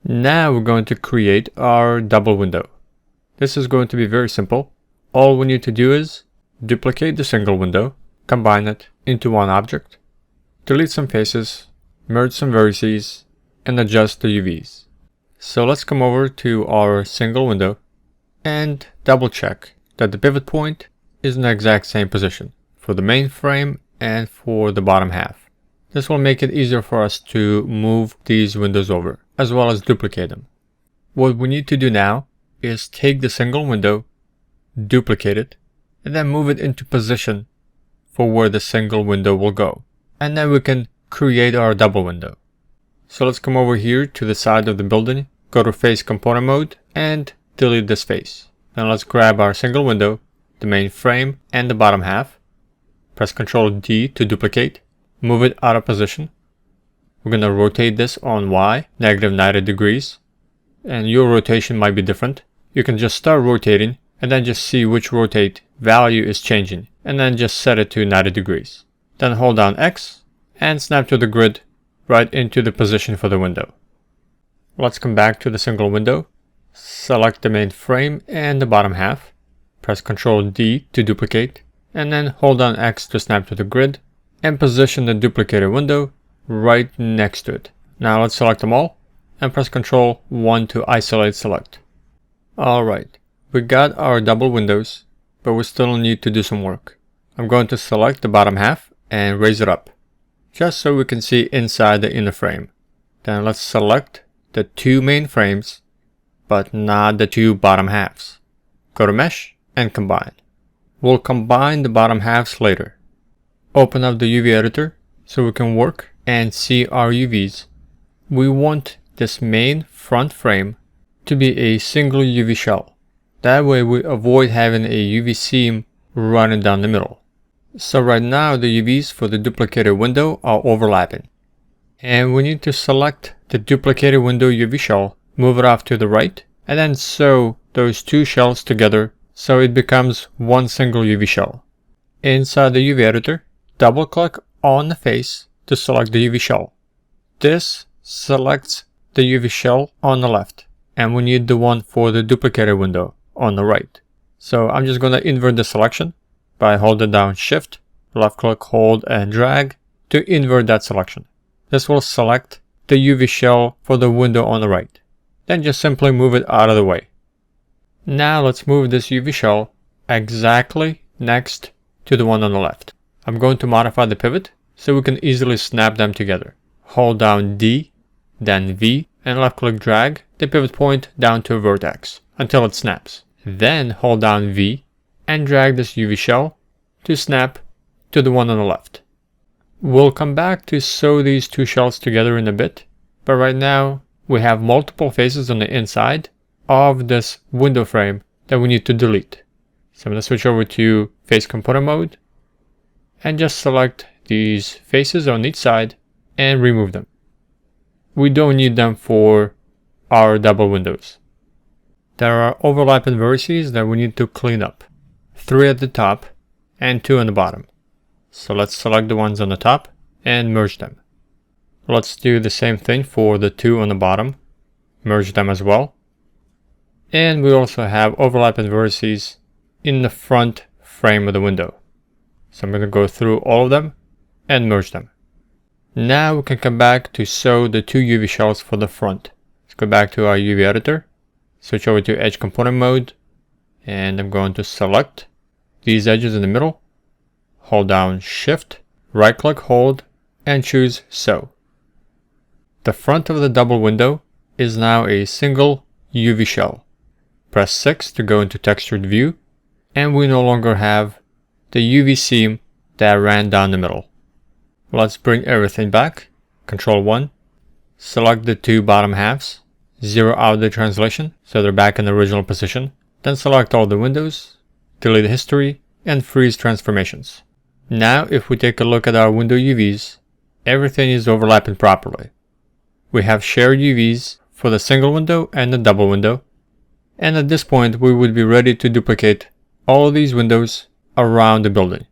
Now we're going to create our double window. This is going to be very simple. All we need to do is duplicate the single window, combine it into one object, delete some faces, merge some vertices, and adjust the UVs. So let's come over to our single window and double check that the pivot point is in the exact same position for the main frame and for the bottom half. This will make it easier for us to move these windows over, as well as duplicate them. What we need to do now is take the single window, duplicate it, and then move it into position for where the single window will go. And then we can create our double window. So let's come over here to the side of the building, go to face component mode, and delete this face. Now let's grab our single window, the main frame, and the bottom half. Press Ctrl D to duplicate, move it out of position. We're going to rotate this on Y, -90 degrees. And your rotation might be different. You can just start rotating and then just see which rotate value is changing, and then just set it to 90 degrees. Then hold down X and snap to the grid right into the position for the window. Let's come back to the single window, select the main frame and the bottom half, press Ctrl D to duplicate, and then hold down X to snap to the grid and position the duplicated window right next to it. Now let's select them all and press Ctrl 1 to isolate select. Alright, we got our double windows, but we still need to do some work. I'm going to select the bottom half and raise it up, just so we can see inside the inner frame. Then let's select the two main frames, but not the two bottom halves. Go to Mesh and Combine. We'll combine the bottom halves later. Open up the UV editor so we can work and see our UVs. We want this main front frame to be a single UV shell. That way we avoid having a UV seam running down the middle. So right now the UVs for the duplicated window are overlapping. And we need to select the duplicated window UV shell, move it off to the right, and then sew those two shells together so it becomes one single UV shell. Inside the UV editor, double click on the face to select the UV shell. This selects the UV shell on the left, and we need the one for the duplicated window on the right. So I'm just going to invert the selection by holding down Shift, left click, hold and drag to invert that selection. This will select the UV shell for the window on the right. Then just simply move it out of the way. Now let's move this UV shell exactly next to the one on the left. I'm going to modify the pivot so we can easily snap them together. Hold down D, then V, and left click drag the pivot point down to a vertex until it snaps. Then hold down V and drag this UV shell to snap to the one on the left. We'll come back to sew these two shells together in a bit, but right now we have multiple faces on the inside of this window frame that we need to delete. So I'm going to switch over to face component mode and just select these faces on each side and remove them. We don't need them for our double windows. There are overlapping vertices that we need to clean up. 3 at the top and 2 on the bottom. So let's select the ones on the top and merge them. Let's do the same thing for the 2 on the bottom. Merge them as well. And we also have overlapping vertices in the front frame of the window. So I'm going to go through all of them and merge them. Now we can come back to sew the two UV shells for the front. Let's go back to our UV editor, switch over to edge component mode, and I'm going to select these edges in the middle, hold down Shift, right click, hold, and choose sew. The front of the double window is now a single UV shell. Press 6 to go into textured view, and we no longer have the UV seam that ran down the middle. Let's bring everything back. Ctrl 1. Select the two bottom halves. Zero out the translation so they're back in the original position. Then select all the windows, delete history, and freeze transformations. Now if we take a look at our window UVs, everything is overlapping properly. We have shared UVs for the single window and the double window. And at this point we would be ready to duplicate all of these windows around the building.